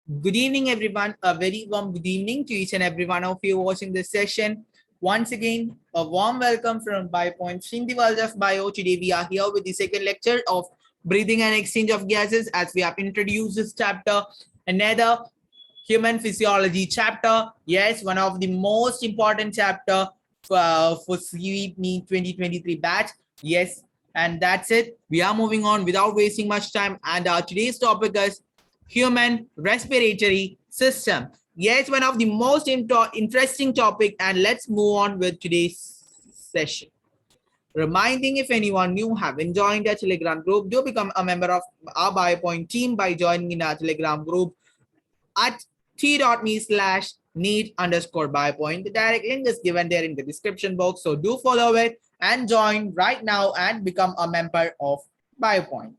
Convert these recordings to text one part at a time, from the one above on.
Good evening, everyone. A very warm good evening to each and every one of you watching this session. Once again, a warm welcome from BioPoint in the world of bio. Today, we are here with the second lecture of breathing and exchange of gases as we have introduced this chapter, another human physiology chapter. Yes, one of the most important chapter for CVE 2023 batch. Yes, and that's it. We are moving on without wasting much time. And today's topic is human respiratory system. Yes, one of the most interesting topic. And let's move on with today's session. Reminding if anyone new haven't joined our Telegram group, do become a member of our BioPoint team by joining in our Telegram group at t.me/need_biopoint. The direct link is given there in the description box. So do follow it and join right now and become a member of BioPoint.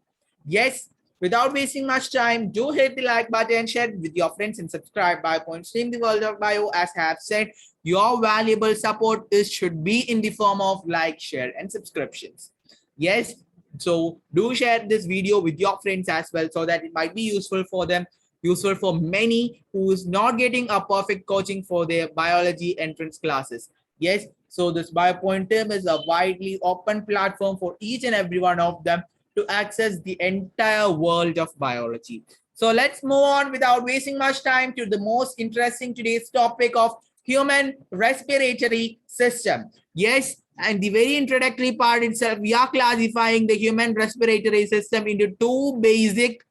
Yes, without wasting much time, do hit the like button and share with your friends and subscribe BioPoint. Stream the world of bio. As I have said, your valuable support should be in the form of like, share, and subscriptions. Yes, so do share this video with your friends as well so that it might be useful for them, useful for many who is not getting a perfect coaching for their biology entrance classes. Yes, so this BioPoint team is a widely open platform for each and every one of them to access the entire world of biology. So let's move on without wasting much time to the most interesting today's topic of human respiratory system. Yes, and the very introductory part itself, we are classifying the human respiratory system into two basic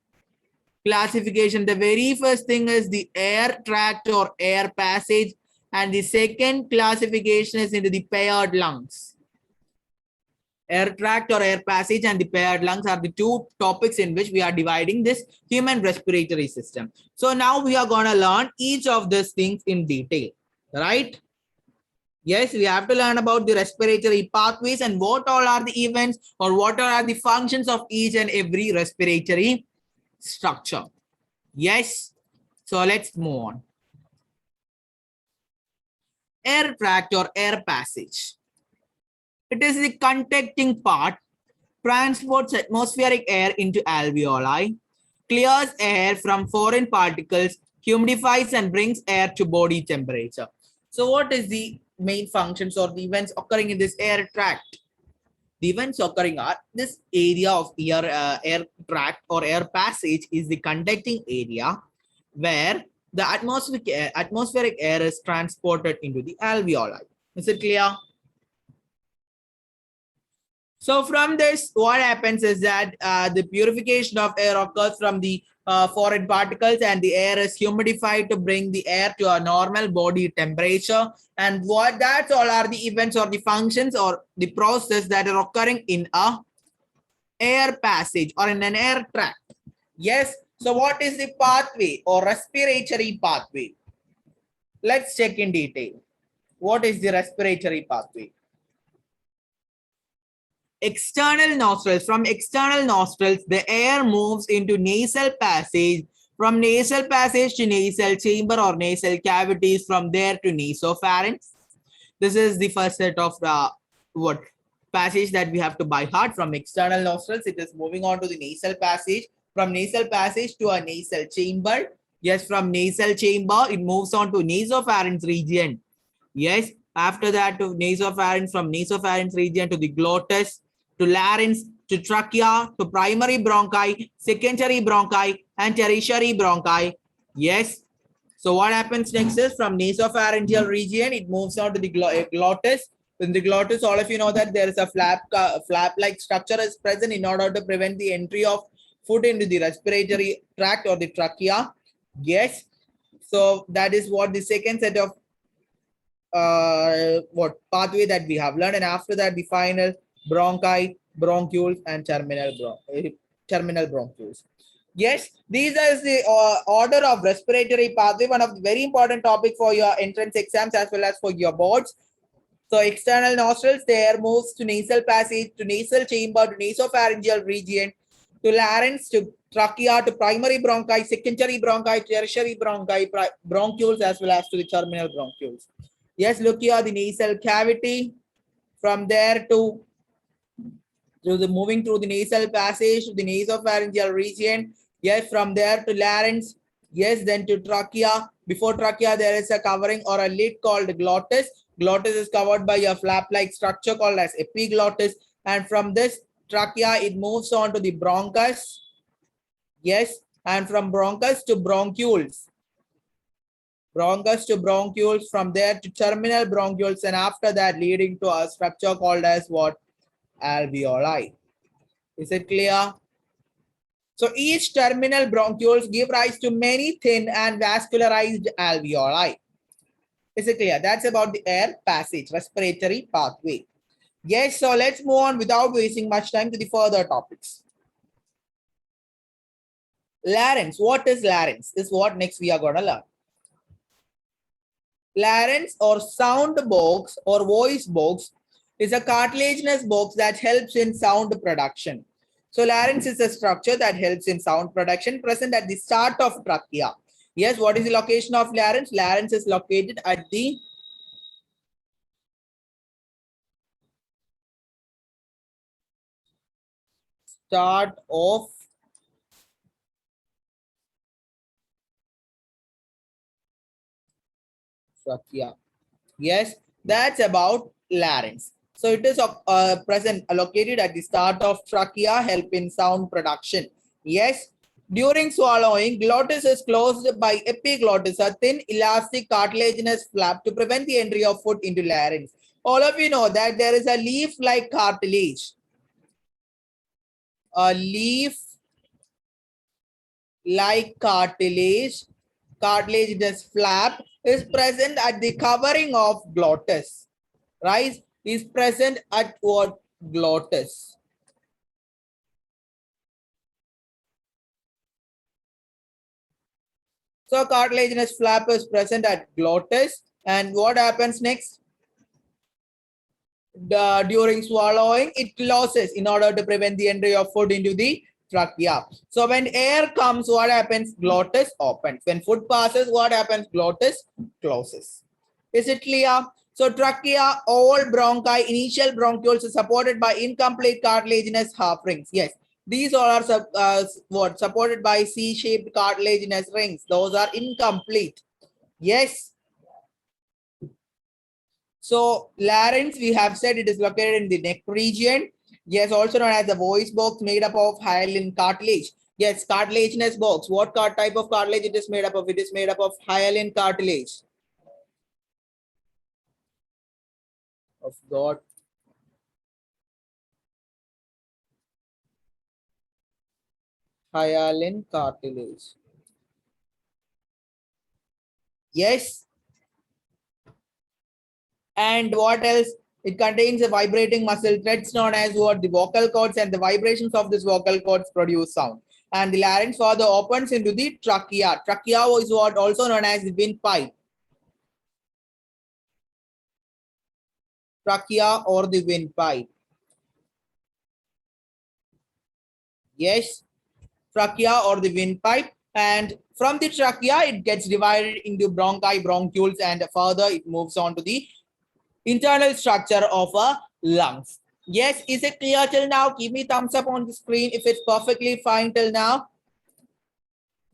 classification. The very first thing is the air tract or air passage, and the second classification is into the paired lungs. Air tract or air passage and the paired lungs are the two topics in which we are dividing this human respiratory system. So now we are going to learn each of these things in detail, right? Yes, we have to learn about the respiratory pathways and what all are the events or what are the functions of each and every respiratory structure. Yes, so let's move on. Air tract or air passage. It is the contacting part, transports atmospheric air into alveoli, clears air from foreign particles, humidifies and brings air to body temperature. So what is the main functions or the events occurring in this air tract? The events occurring are this area of air tract or air passage is the conducting area where the atmospheric air is transported into the alveoli. Is it clear? So from this, what happens is that the purification of air occurs from the foreign particles and the air is humidified to bring the air to a normal body temperature. And what that's all are the events or the functions or the process that are occurring in a air passage or in an air tract. Yes. So what is the pathway or respiratory pathway? Let's check in detail. What is the respiratory pathway? External nostrils. From external nostrils, the air moves into nasal passage. From nasal passage to nasal chamber or nasal cavities. From there to nasopharynx. This is the first set of passage that we have to by heart. From external nostrils, it is moving on to the nasal passage. From nasal passage to a nasal chamber. Yes, from nasal chamber, it moves on to nasopharynx region. Yes, after that to nasopharynx, from nasopharynx region to the glottis, to larynx, to trachea, to primary bronchi, secondary bronchi, and tertiary bronchi. Yes. So what happens next is from nasopharyngeal region, it moves on to the glottis. In the glottis, all of you know that there is a flap-like structure is present in order to prevent the entry of food into the respiratory tract or the trachea. Yes. So that is what the second set of pathway that we have learned, and after that the final bronchi, bronchioles, and terminal bronchioles. Yes, these are the order of respiratory pathway, one of the very important topic for your entrance exams as well as for your boards. So external nostrils, the air moves to nasal passage, to nasal chamber, to nasopharyngeal region, to larynx, to trachea, to primary bronchi, secondary bronchi, tertiary bronchi, bronchioles, as well as to the terminal bronchioles. Yes, look here, the nasal cavity. From there to the moving through the nasal passage to the nasopharyngeal region. Yes, from there to larynx, Yes, then to trachea. Before trachea, there is a covering or a lid called glottis. Glottis is covered by a flap-like structure called as epiglottis. And from this trachea, it moves on to the bronchus. Yes, and from bronchus to bronchioles. Bronchus to bronchioles, from there to terminal bronchioles, and after that leading to a structure called as what? Alveoli. Is it clear? So each terminal bronchioles give rise to many thin and vascularized alveoli. Is it clear? That's about the air passage, respiratory pathway. Yes, so let's move on without wasting much time to the further topics. Larynx. What is larynx? Is what next we are going to learn. Larynx or sound box or voice box is a cartilaginous box that helps in sound production. So larynx is a structure that helps in sound production present at the start of trachea. Yes, what is the location of larynx? Larynx is located at the start of trachea. Yes, that's about larynx. So it is present located at the start of trachea, help in sound production. Yes, during swallowing, glottis is closed by epiglottis, a thin elastic cartilaginous flap to prevent the entry of food into larynx. All of you know that there is a leaf-like cartilage. A leaf-like cartilaginous flap is present at the covering of glottis. Right? Is present at what? Glottis. So cartilaginous flap is present at glottis. And what happens next? During swallowing, it closes in order to prevent the entry of food into the trachea. So when air comes, what happens? Glottis opens. When food passes, what happens? Glottis closes. Is it clear? So trachea, all bronchi, initial bronchioles are supported by incomplete cartilaginous half rings. Yes, these all are supported by C-shaped cartilaginous rings. Those are incomplete. Yes. So larynx, we have said it is located in the neck region. Yes, also known as the voice box made up of hyaline cartilage. Yes, cartilaginous box. What type of cartilage it is made up of? It is made up of hyaline cartilage. Of God. Hyaline cartilage. Yes. And what else? It contains a vibrating muscle threads known as what? The vocal cords, and the vibrations of this vocal cords produce sound. And the larynx further opens into the trachea. Trachea is what? Also known as the windpipe. Trachea or the windpipe. Yes, trachea or the windpipe. And from the trachea, it gets divided into bronchi, bronchioles, and further it moves on to the internal structure of a lungs. Yes, is it clear till now? Give me thumbs up on the screen if it's perfectly fine till now.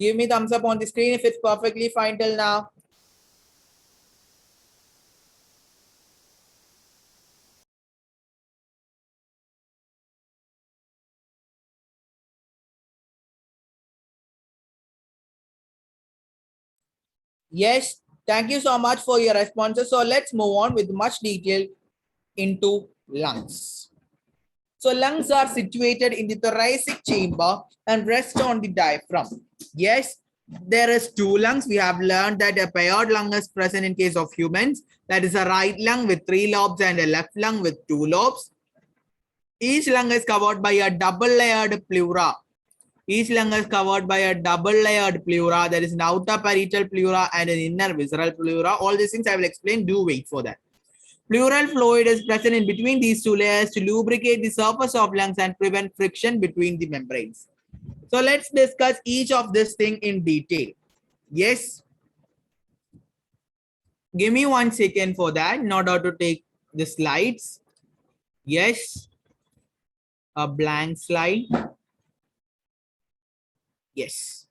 Give me thumbs up on the screen if it's perfectly fine till now. Yes, thank you so much for your responses. So let's move on with much detail into lungs. So lungs are situated in the thoracic chamber and rest on the diaphragm. Yes, there is two lungs. We have learned that a paired lung is present in case of humans. That is a right lung with 3 lobes and a left lung with 2 lobes. Each lung is covered by a double layered pleura. Each lung is covered by a double layered pleura. There is an outer parietal pleura and an inner visceral pleura. All these things I will explain. Do wait for that. Pleural fluid is present in between these two layers to lubricate the surface of lungs and prevent friction between the membranes. So let's discuss each of this thing in detail. Yes. Give me 1 second for that in order to take the slides. Yes. A blank slide. Yes.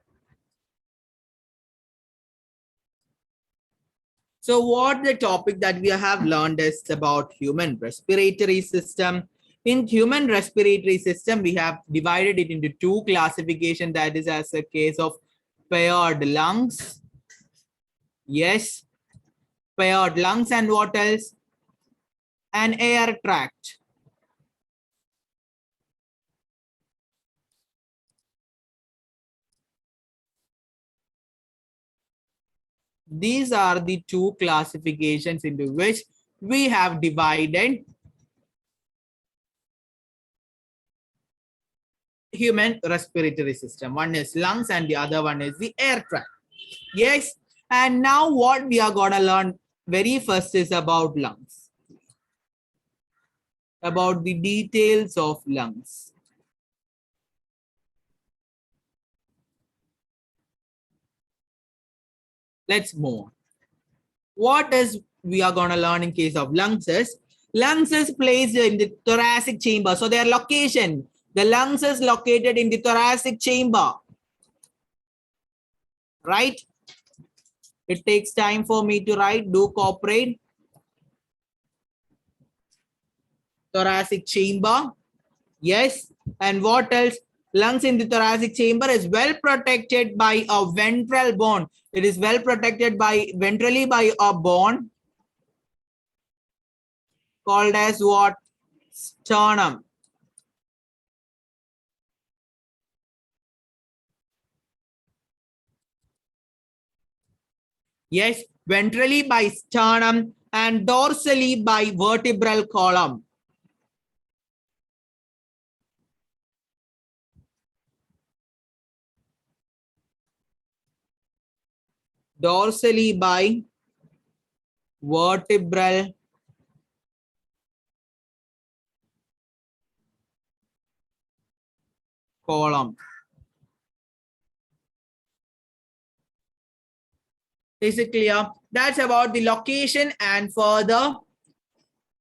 So what the topic that we have learned is about human respiratory system. In human respiratory system, we have divided it into two classification, that is as a case of paired lungs. Yes, paired lungs, and what else? An air tract. These are the two classifications into which we have divided human respiratory system. One is lungs and the other one is the air tract. Yes, and now what we are gonna learn very first is about lungs, about the details of lungs. Let's move on. What is we are gonna learn in case of lungs is placed in the thoracic chamber. So their location, the lungs is located in the thoracic chamber, right? It takes time for me to write. Do cooperate. Thoracic chamber. Yes. And what else? Lungs in the thoracic chamber is well protected by a ventral bone. It is well protected by ventrally by a bone called as what? Sternum. Yes, ventrally by sternum and dorsally by vertebral column. Dorsally by vertebral column. Is it clear? That's about the location and further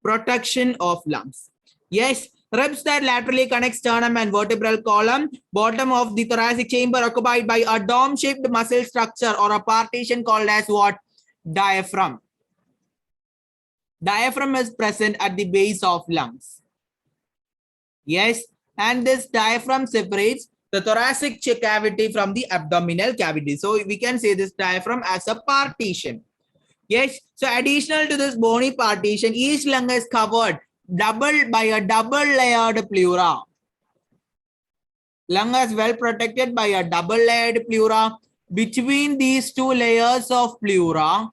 protection of lungs. Yes, ribs that laterally connect sternum and vertebral column, bottom of the thoracic chamber occupied by a dome-shaped muscle structure or a partition called as what? Diaphragm. Diaphragm is present at the base of lungs. Yes, and this diaphragm separates the thoracic cavity from the abdominal cavity. So we can say this diaphragm as a partition. Yes, so additional to this bony partition, each lung is covered by a double layered pleura. Lung is well protected by a double layered pleura. Between these two layers of pleura,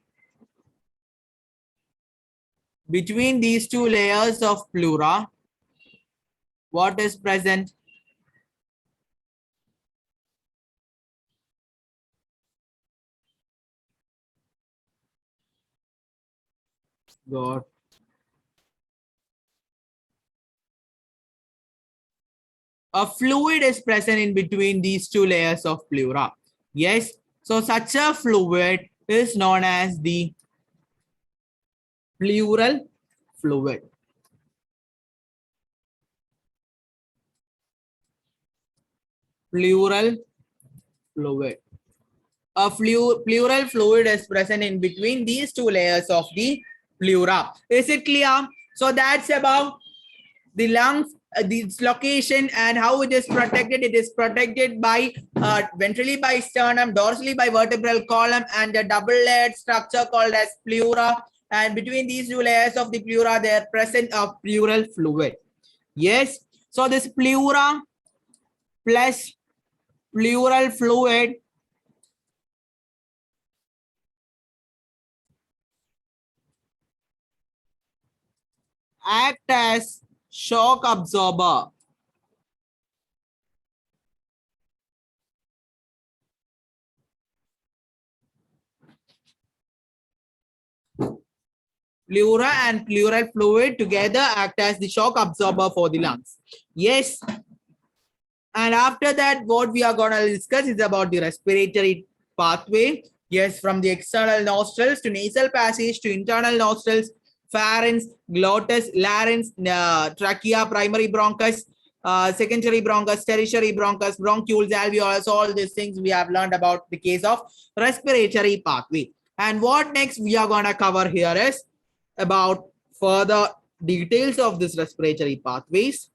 what is present? God. A fluid is present in between these two layers of pleura. Yes, so such a fluid is known as the pleural fluid. Pleural fluid. A pleural fluid is present in between these two layers of the pleura. Is it clear? So that's about the lungs, its location and how it is protected. It is protected by ventrally by sternum, dorsally by vertebral column, and a double-layered structure called as pleura. And between these two layers of the pleura, they are present a pleural fluid. Yes. So this pleura plus pleural fluid act as shock absorber. Pleura and pleural fluid together act as the shock absorber for the lungs. Yes. And after that, what we are going to discuss is about the respiratory pathway. Yes, from the external nostrils to nasal passage to internal nostrils, pharynx, glottis, larynx, trachea, primary bronchus, secondary bronchus, tertiary bronchus, bronchioles, alveolus, all these things we have learned about the case of respiratory pathway. And what next we are going to cover here is about further details of this respiratory pathways.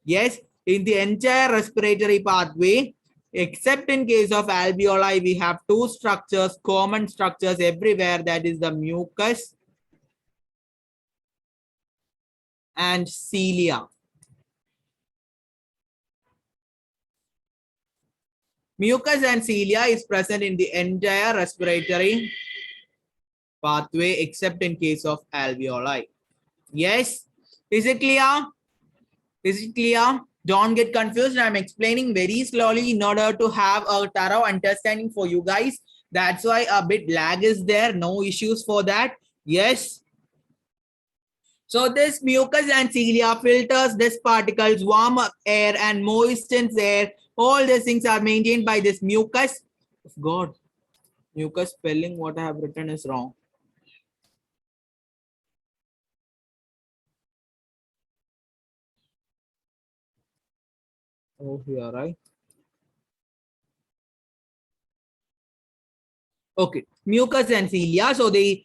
Yes, in the entire respiratory pathway, except in case of alveoli, we have two structures, common structures everywhere, that is the mucus and cilia. Mucus and cilia is present in the entire respiratory pathway except in case of alveoli. Yes, is it clear? Is it clear? Don't get confused. I'm explaining very slowly in order to have a thorough understanding for you guys. That's why a bit lag is there. No issues for that. Yes. So this mucus and cilia filters these particles, warm up air and moistens air. All these things are maintained by this mucus. God, mucus spelling what I have written is wrong. Oh, here, right? Okay, mucus and cilia. So they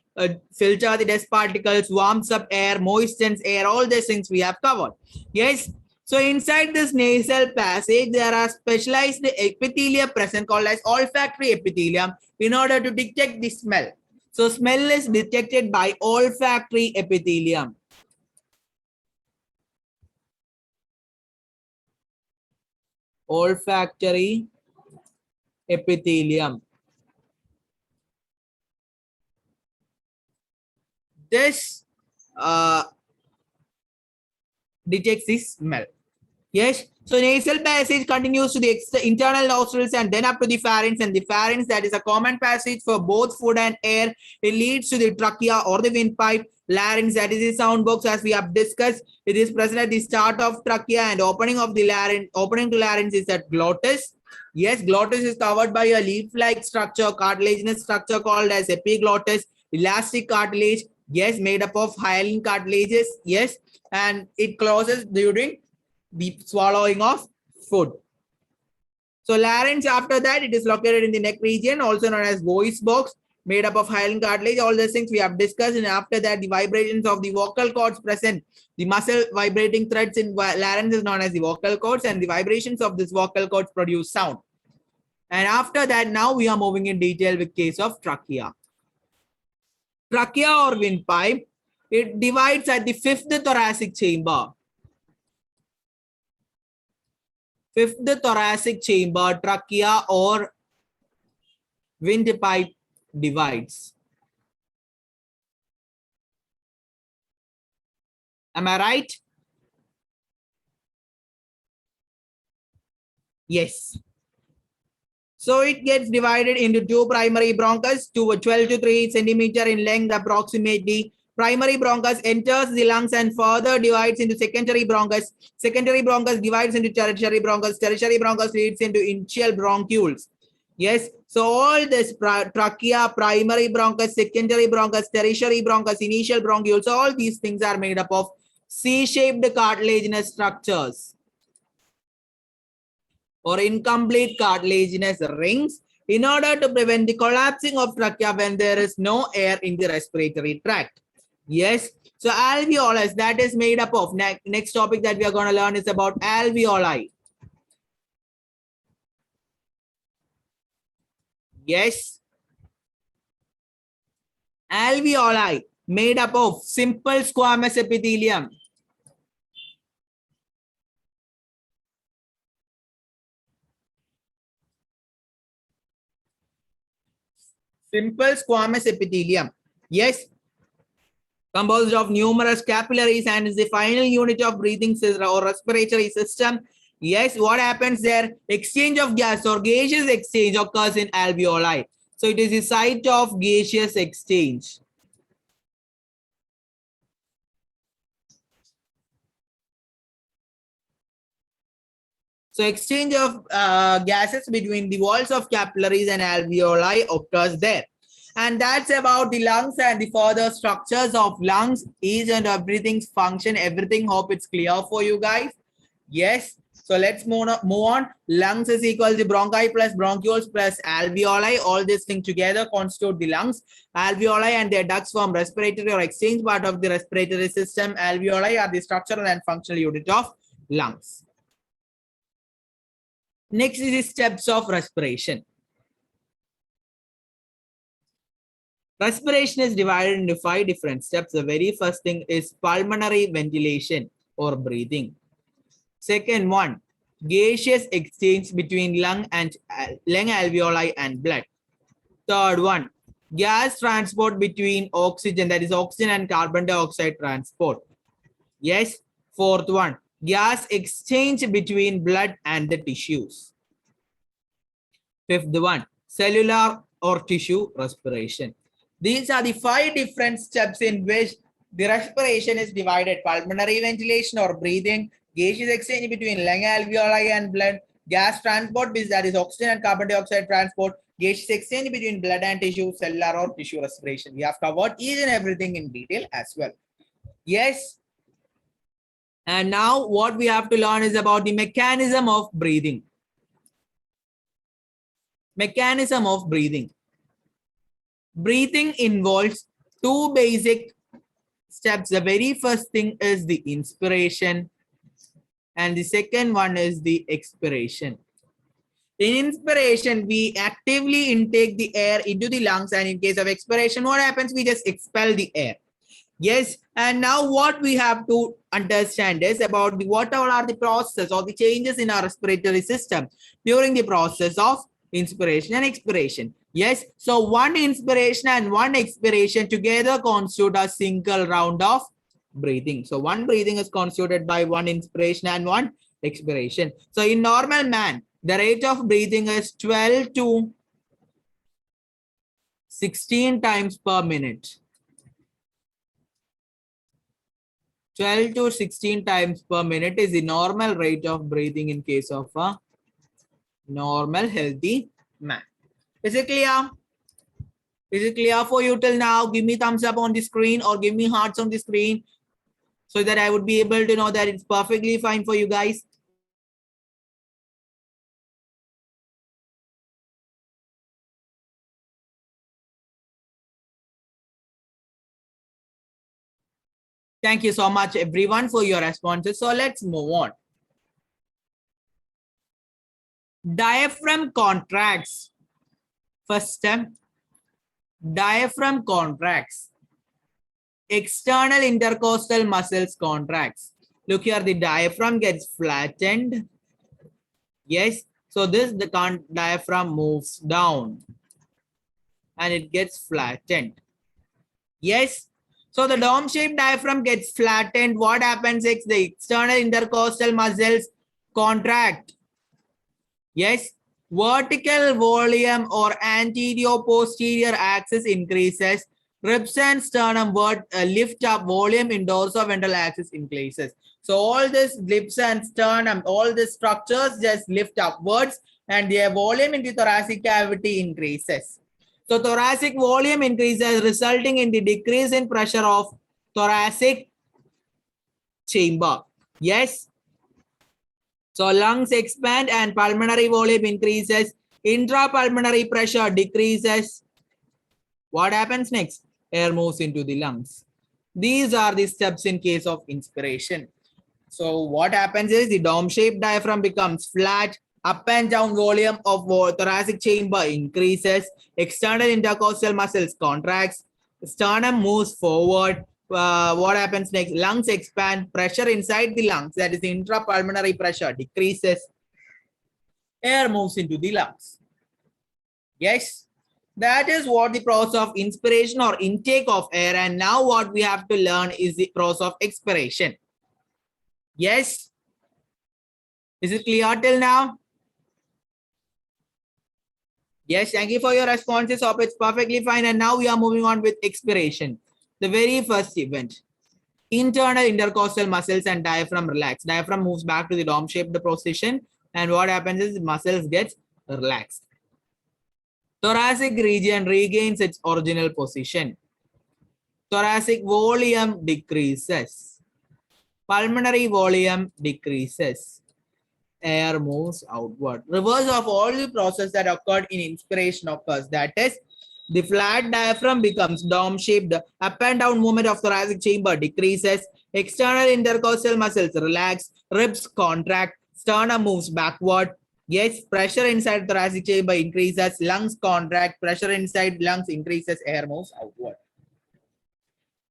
filter the dust particles, warms up air, moistens air, all these things we have covered. Yes. So inside this nasal passage, there are specialized epithelia present called as olfactory epithelium in order to detect the smell. So smell is detected by olfactory epithelium. Olfactory epithelium. This detects the smell. Yes. So nasal passage continues to the internal nostrils and then up to the pharynx, and the pharynx, that is a common passage for both food and air. It leads to the trachea or the windpipe. Larynx, that is the sound box, as we have discussed. It is present at the start of trachea, and opening of the larynx, opening to larynx is at glottis. Yes, glottis is covered by a leaf-like structure, cartilaginous structure called as epiglottis, elastic cartilage. Yes, made up of hyaline cartilages. Yes, and it closes during the swallowing of food. So larynx, after that, it is located in the neck region, also known as voice box, made up of hyaline cartilage. All these things we have discussed. And after that, the vibrations of the vocal cords present, the muscle vibrating threads in larynx is known as the vocal cords, and the vibrations of this vocal cords produce sound. And after that, now we are moving in detail with case of trachea. Trachea or windpipe, it divides at the fifth thoracic chamber. Fifth thoracic chamber, trachea or windpipe divides. Am I right? Yes. So it gets divided into two primary bronchus, 12 to 3 centimeter in length approximately. Primary bronchus enters the lungs and further divides into secondary bronchus. Secondary bronchus divides into tertiary bronchus. Tertiary bronchus leads into initial bronchioles. Yes, so all this trachea, primary bronchus, secondary bronchus, tertiary bronchus, initial bronchioles, all these things are made up of C-shaped cartilaginous structures or incomplete cartilaginous rings in order to prevent the collapsing of trachea when there is no air in the respiratory tract. Yes. So alveolus, that is made up of, next topic that we are going to learn is about alveoli. Yes. Alveoli made up of simple squamous epithelium. Simple squamous epithelium. Yes. Composed of numerous capillaries and is the final unit of breathing or respiratory system. Yes, what happens there? Exchange of gas or gaseous exchange occurs in alveoli. So it is the site of gaseous exchange. So exchange of gases between the walls of capillaries and alveoli occurs there. And that's about the lungs and the further structures of lungs, each and everything's function, everything. Hope it's clear for you guys. Yes. So let's move on. Lungs is equal to bronchi plus bronchioles plus alveoli. All this thing together constitute the lungs. Alveoli and their ducts form respiratory or exchange part of the respiratory system. Alveoli are the structural and functional unit of lungs. Next is the steps of respiration. Respiration is divided into 5 different steps. The very first thing is pulmonary ventilation or breathing. Second one, gaseous exchange between lung alveoli and blood. Third one, gas transport between oxygen, that is oxygen and carbon dioxide transport. Yes. Fourth one, gas exchange between blood and the tissues. Fifth one, cellular or tissue respiration. These are the 5 different steps in which the respiration is divided. Pulmonary ventilation or breathing, gaseous exchange between lung alveoli and blood, gas transport, that is oxygen and carbon dioxide transport, gaseous exchange between blood and tissue, cellular or tissue respiration. We have covered each and everything in detail as well. Yes. And now what we have to learn is about the mechanism of breathing. Mechanism of breathing. Breathing involves 2 basic steps. The very first thing is the inspiration and the second one is the expiration. In inspiration, we actively intake the air into the lungs, and in case of expiration, what happens? We just expel the air. Yes, and now what we have to understand is about what are the process or the changes in our respiratory system during the process of inspiration and expiration. Yes, so one inspiration and one expiration together constitute a single round of breathing. So one breathing is constituted by one inspiration and one expiration. So in normal man, the rate of breathing is 12 to 16 times per minute. 12 to 16 times per minute is the normal rate of breathing in case of a normal healthy man. Is it clear? Is it clear for you till now? Give me thumbs up on the screen or give me hearts on the screen so that I would be able to know that it's perfectly fine for you guys. Thank you so much, everyone, for your responses. So let's move on. Diaphragm contracts. First step, diaphragm contracts. External intercostal muscles contracts. Look here, the diaphragm gets flattened. Yes, so the diaphragm moves down and it gets flattened. Yes. So the dome-shaped diaphragm gets flattened. What happens is the external intercostal muscles contract. Yes. Vertical volume or anterior-posterior axis increases. Ribs and sternum lift up. Volume in dorsoventral axis increases. So all this ribs and sternum, all these structures just lift upwards and their volume in the thoracic cavity increases. So thoracic volume increases, resulting in the decrease in pressure of thoracic chamber. Yes. So lungs expand and pulmonary volume increases. Intrapulmonary pressure decreases. What happens next? Air moves into the lungs. These are the steps in case of inspiration. So what happens is the dome-shaped diaphragm becomes flat. Up and down volume of thoracic chamber increases. External intercostal muscles contracts. Sternum moves forward. What happens next? Lungs expand. Pressure inside the lungs, that is the intrapulmonary pressure, decreases. Air moves into the lungs. Yes, that is what the process of inspiration or intake of air. And now what we have to learn is the process of expiration. Yes. Is it clear till now? Yes, thank you for your responses. Hope it's perfectly fine. And now we are moving on with expiration. The very first event. Internal intercostal muscles and diaphragm relax. Diaphragm moves back to the dome-shaped position. And what happens is the muscles gets relaxed. Thoracic region regains its original position. Thoracic volume decreases. Pulmonary volume decreases. air moves outward. Reverse of all the process that occurred in inspiration occurs. That is, the flat diaphragm becomes dome-shaped. Up and down movement of thoracic chamber decreases. External intercostal muscles relax. Ribs contract. Sternum moves backward. Yes, pressure inside thoracic chamber increases. Lungs contract. Pressure inside lungs increases. Air moves outward.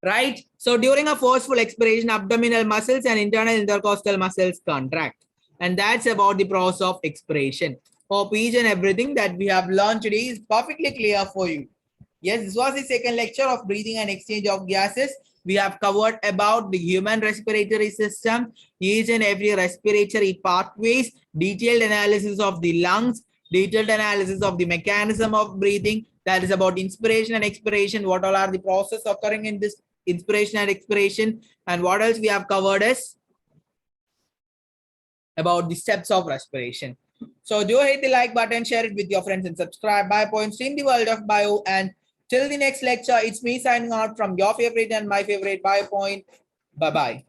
Right? So during a forceful expiration, abdominal muscles and internal intercostal muscles contract. And that's about the process of expiration. Hope each and everything that we have learned today is perfectly clear for you. Yes, this was the second lecture of breathing and exchange of gases. We have covered about the human respiratory system, each and every respiratory pathways, detailed analysis of the lungs, detailed analysis of the mechanism of breathing. That is about inspiration and expiration. What all are the process occurring in this inspiration and expiration? And what else we have covered is about the steps of respiration. So do hit the like button, share it with your friends and subscribe. BioPoint, stream the world of bio. And till the next lecture, it's me signing out from your favorite and my favorite BioPoint. Bye-bye.